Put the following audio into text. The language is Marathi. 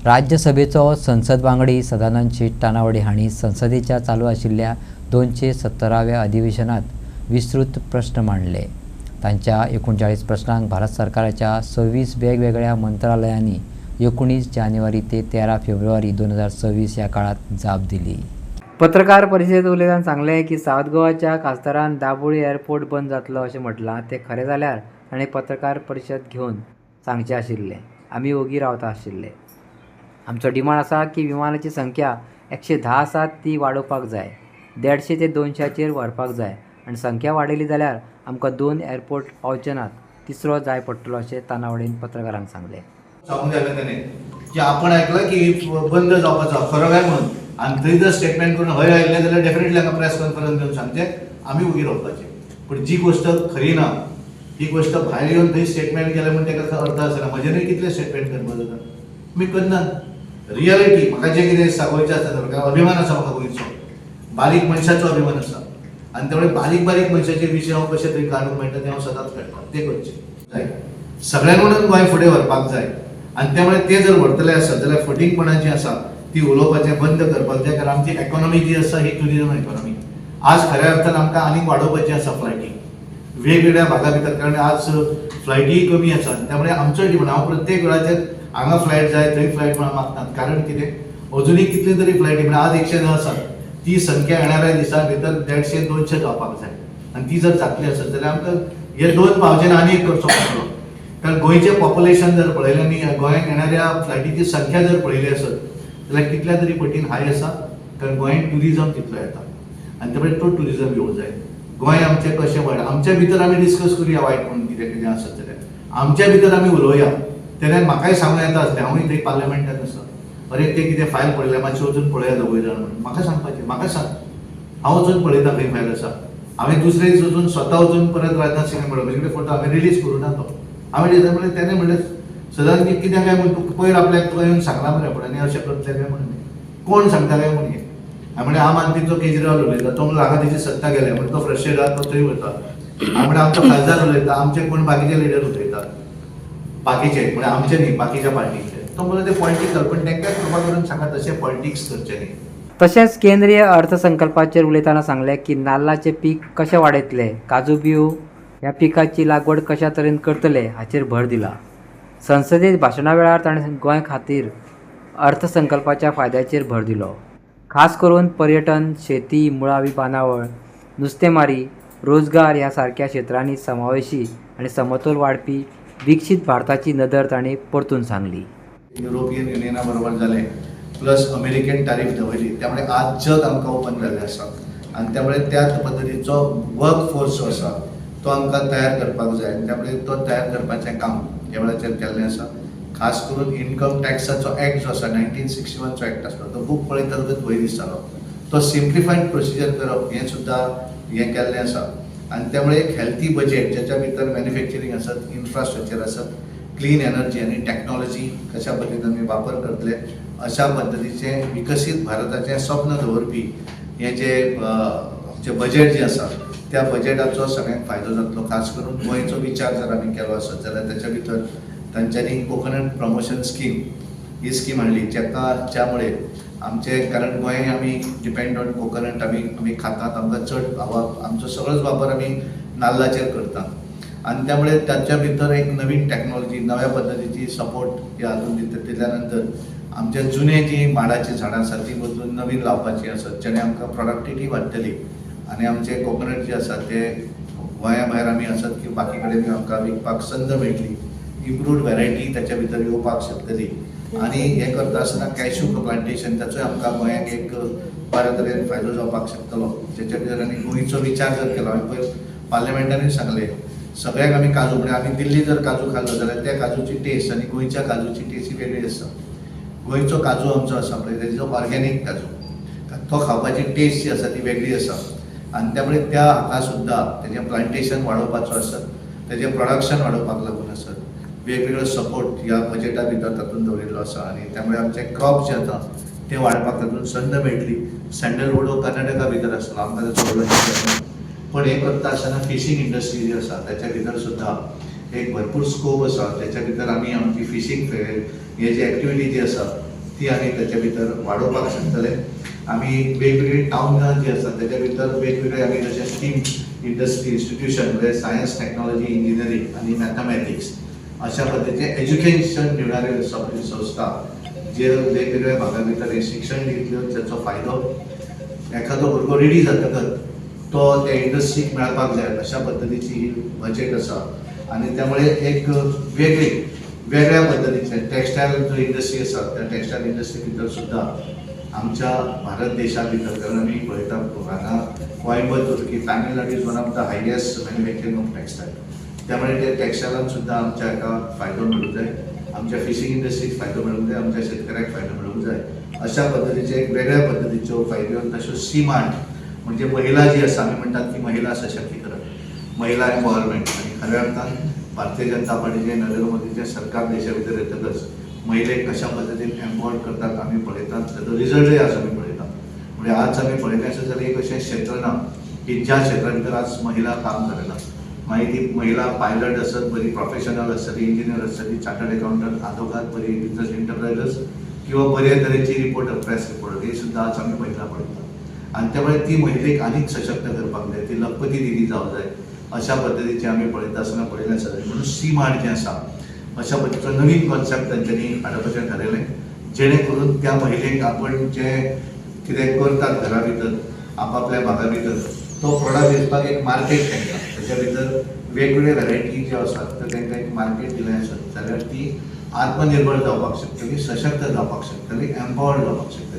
राज्यसभेचो संसद वांगडी सदानंद टानावडे हांणी संसदेच्या चालू आशिल्ल्या 217व्या अधिवेशनात विस्तृत प्रश्न मांडले. तांच्या 39 प्रश्नांक भारत सरकाराच्या 26 वेगवेगळ्या मंत्रालयांनी 19 जानेवारी ते 13 फेब्रुवारी 2026 या काळात जाप दिली. पत्रकार परिशदेत उलयतना सांगले की सावथ गोवाच्या खासदारान दाबोळी एअरपोर्ट बंद जातलो अशें म्हटलां. तें खरें जाल्यार ताणें पत्रकार परिशद घेवन सांगचें आशिल्लें. आमी ओगी रावता आशिल्ले. आमचो डिमांड आसा की विमानाची संख्या 110 आसा ती वाडोवपाक जाय. 150 ते 200 व्हरपाक जाय आनी संख्या वाडयली जाल्यार आमकां 2 एअरपोर्ट पावचे नात, तिसरो जाय पडटलो अशें तानावडेन पत्रकारांक सांगलें. सांगूंक जाय ताणें की आपण ऐकलं की बंद जावपाचो खरो काय म्हणून आनी थंय जर स्टेटमेंट करून हय आयिल्लें जाल्यार डेफिनेटली हांगा प्रेस कॉन्फरन्स घेवन सांगचें आमी उगी रावपाचें. पूण जी गोश्ट खरी ना ही गोश्ट भायर येवन थंय स्टेटमेंट केलें म्हण ताका अर्थ आसना. म्हजेनूय कितले स्टेटमेंट करपा जाता आमी करनात. रियलिटी म्हाका जें कितें सांगोवचें आसा म्हाका अभिमान आसा, म्हाका गोंयचो बारीक मनशाचो अभिमान आसा आनी त्यामुळे बारीक बारीक मनशाचे विशय हांव कशे तरी काडूंक मेळटा ते हांव सदांच काडटा. ते करचें जाय. सगळ्यांकडून गोंय फुडें व्हरपाक जाय आनी त्यामुळे ते जर व्हरतले आसत जाल्यार फटींगपणां जी आसा ती उलोवपाचें बंद करपाक जाय. कारण आमची इकॉनॉमी जी आसा ही टुरिजम इकॉनॉमी आज खऱ्या अर्थान आमकां आनीक वाडोवपाची आसा फ्लायटी वेगवेगळ्या भागा भितर. कारण आज फ्लायटी कमी आसा त्यामुळे आमचो डिमांड हांव प्रत्येक वेळाचेर हांगा फ्लायट जाय थंय फ्लायट म्हणून मागतात. कारण कितें अजुनूय कितली तरी फ्लायटी म्हणजे आज 110 आसा ती संख्या येणाऱ्या दिसा भितर 150-200 जावपाक जाय आनी ती जर जातली आसत जाल्यार आमकां हे 2 पावचेन आनी एक करचो पडटलो. कारण गोंयचें पॉप्युलेशन जर पळयलें आनी गोंयांत येणाऱ्या फ्लायटीची संख्या जर पळयली आसत जाल्यार कितल्या तरी पटीन हाय आसा. कारण गोंयांत टुरिजम तितलो येता आनी त्यामुळे तो टुरिजम येवंक जाय. गोंय आमचें कशें वायट आमच्या भितर आमी डिस्कस करुया वायट म्हणून कितें कितें आसत जाल्यार आमच्या भितर आमी उलोवया. तेन्ना म्हाकाय सांगूं येता आसलें हांवूय थंय पार्लमेंटांत आसा अरे ते कितें फायल पळयलें मातशें वचून पळया दोगूय जाण म्हणून म्हाका सांगपाचें. म्हाका सांग हांव वचून पळयता खंय फायल आसा. हांवें दुसरे दीस वचून स्वता वचून परत राजनाथ सिंगाक म्हणलो म्हजे कडेन फोटो हांवें रिलीज करूं ना तो हांवें डिसायड म्हणलें. तेणें म्हणलें सदांच कित्याक काय म्हणून तूं पयर आपल्याक तुका येवन सांगला मरे पण आनी अशें करतलें काय म्हणून कोण सांगता काय म्हणून हें. हांवें म्हणलें आम आदमीचो केजरीवाल उलयता तो म्हणलो हांगा तेजी सत्ता गेल्या म्हणून तो फ्रस्ट्रेट आसा तो थंय वता. हांवें म्हणलें आमचो खासदार उलयता आमचे कोण बाकीचे लिडर उलयतात बाकीचे म्हणजे आमचे न्ही बाकीच्या पार्टीचे. तो म्हणलो ते पॉलिटिकल पण तांकां कृपा करून सांगा तशें पॉलिटिक्स करचें न्ही. तशेंच केंद्रीय अर्थसंकल्पाचेर उलयतना सांगलें की नाल्लाचें पीक कशें वाडयतले, काजू बियो ह्या पिकाची लागवड कशा तरेन करतले हाचेर भर दिला. संसदेंत भाशणा वेळार ताणें गोंय खातीर अर्थसंकल्पाच्या फायद्याचेर भर दिलो. खास करून पर्यटन, शेती, मुळावी बांदावळ, नुस्तेमारी, रोजगार ह्या सारक्या क्षेत्रांनी समावेशी आनी समतोल वाडपी विकसीत भारताची नदर ताणें परतून सांगली. युरोपियन युनियना बरोबर जालें प्लस अमेरिकन टॅरिफ दवरली त्यामुळे आज जग आमकां ओपन जाल्लें आसा आनी त्यामुळे त्याच पद्दतीचो वर्क फोर्स जो आसा तो आमकां तयार करपाक जाय आनी त्यामुळे तो तयार करपाचें काम ह्या वेळाचेर केल्लें आसा. खास करून इन्कम टॅक्साचो एक्ट जो आसा 1961 चो एक्ट आसलो तो खूब पळयतकच भंय दिसतालो. तो सिम्प्लिफायड प्रोसिजर करप हें सुद्दां हें केल्लें आसा आनी त्यामुळे एक हेल्थी बजेट ज्याच्या भितर मॅन्युफॅक्चरींग आसत, इन्फ्रास्ट्रक्चर आसत, क्लीन एनर्जी आनी टॅक्नॉलॉजी कशा पद्दतीन आमी वापर करतले अशा पद्दतीचें विकसीत भारताचें स्वप्न दवरपी हें जें बजेट जें आसा त्या बजेटाचो सगळ्यांक फायदो जातलो. खास करून गोंयचो विचार जर आमी केलो आसत जाल्यार ताच्या भितर तांच्यांनी कोकोनट प्रमोशन स्कीम ही स्कीम हाडली ज्यामुळे आमचे कारण गोंय आमी डिपेंड ऑन कोकोनट आमी खातात आमकां चड आमचो सगळोच वापर आमी नाल्लाचेर करता आनी त्यामुळे ताच्या भितर एक नवीन टॅक्नॉलॉजी नव्या पद्दतीची सपोर्ट ह्या हातूंत दिल्या नंतर आमचे जुने जी माडाची झाडां आसात ती बदलून नवीन लावपाची आसत जेणे आमकां प्रोडक्टिविटी वाडटली आनी आमचे कोकोनट जे आसा ते गोंया भायर आमी आसत की बाकी कडेन आमकां विकपाक संद मेळटली. इम्प्रूव्ड वेरायटी ताच्या भितर येवपाक शकतली आनी हें करता आसतना कॅश्यू प्लांटेशन ताचोय आमकां गोंयाक एक बऱ्या तरेन फायदो जावपाक शकतलो. जेच्या भितर आनी गोंयचो विचार जर केलो हांवें पयर पार्लमेंटानूय सांगलें सगळ्याक आमी काजू म्हणजे आमी दिल्ली जर काजू खाल्लो जाल्यार त्या काजूची टेस्ट आनी गोंयच्या काजूची टेस्ट ही वेगळी आसता. गोंयचो काजू आमचो आसा पळय तेजो ऑर्गेनीक काजू तो खावपाची टेस्ट जी आसा ती वेगळी आसा आनी त्यामुळे त्या हाका सुद्दां तेजें प्लांटेशन वाडोवपाचो आसत, तेजें प्रोडक्शन वाडोवपाक लागून आसत वेगवेगळो सपोर्ट ह्या बजेटा भितर तातूंत दवरिल्लो आसा आनी त्यामुळे आमचे क्रॉप जे आसा ते वाडपाक तातूंत संद मेळटली. सँडलवूड हो कर्नाटका भितर आसलो आमकां ताचो व्हडलो पण हें करता आसतना फिशींग इंडस्ट्री जी आसा त्याच्या भितर सुद्दां एक भरपूर स्कोप आसा. त्याच्या भितर आमी आमची फिशींग हे जी एक्टिविटी जी आसा ती आमी तेच्या भितर वाडोवपाक शकतले. आमी वेगवेगळी टावनां जी आसात तेच्या भितर वेगवेगळे आमी जशे स्टीम इंडस्ट्री इन्स्टिट्यूशन म्हणजे सायन्स टेक्नॉलॉजी इंजिनियरींग आनी मॅथमॅटिक्स अशा पद्दतीचे एज्युकेशन दिवणाऱ्यो संस्था जे वेगवेगळ्या भागा भितर हे शिक्षण घेतल्यो त्याचो फायदो एखादो भुरगो रेडी जातकच तो त्या इंडस्ट्रीक मेळपाक जाय अशा पद्दतीची ही बजेट आसा. आनी त्यामुळे एक वेगळ्या पद्दतीचे टेक्स्टायल जो इंडस्ट्री आसा त्या टेक्स्टायल इंडस्ट्री भितर सुद्दां आमच्या भारत देशा भितर कारण आमी पळयता हांगा कोयंबतूर की Tamil Nadu is one of the highest manufacturing of textile. त्यामुळे ते टेक्स्टायलान सुद्दां आमच्या हाका फायदो मेळूंक जाय, आमच्या फिशींग इंडस्ट्रीक फायदो मेळूंक जाय, आमच्या शेतकऱ्याक फायदो मेळूंक जाय अशा पद्दतीचे एक वेगळ्या पद्दतीच्यो फायद्यो. तश्यो सीमार्ट म्हणजे महिला जी आसा आमी म्हणटात की महिला सशक्तीकरण, महिला एम्पॉवरमेंट आणि खऱ्या अर्थान भारतीय जनता पार्टीचे नरेंद्र मोदीचे सरकार देशा भितर येतकच महिलेक कशा पद्दतीन एम्पॉवर करतात आमी पळयतात. ताचो रिजल्टूय आज आमी पळयतात. म्हणजे आज आमी पळयलें जाल्यार एक अशें क्षेत्र ना की ज्या क्षेत्रा भितर आज महिला काम करिना. मागीर ती महिला पायलट आसत, बरी प्रोफेशनल आसतली, इंजिनियर आसतली, चार्टर्ड अकाउंटंट, आदोगाद बरी बिझनेस एंटरप्रायजर्स किंवा बऱ्या तरेची रिपोर्टर, प्रेस रिपोर्टर हे सुद्दां आज आमी महिला पळयतात. आणि त्यामुळे ती महिलेक आनीक सशक्त करपाक जाय, ती लखपती दिली जावं जाय अशा पद्दतीचे आमी पळयता आसतना पळयलें आसा. म्हणून सी मार्ट जें आसा अशा पद्दतीचो नवीन कॉन्सेप्ट तांच्यांनी हाडपाचें थारायलें जेणे करून त्या महिलेक आपण जें कितें करतात घरा भितर आपापल्या भागा भितर तो प्रोडक्ट दिवपाक एक मार्केट तांकां ताच्या भितर वेगवेगळे व्हरायटी ज्यो आसात तर तांकां एक मार्केट दिलें आसत जाल्यार ती आत्मनिर्भर जावपाक शकतली, सशक्त जावपाक शकतली, एम्पॉवर्ड जावपाक शकतली.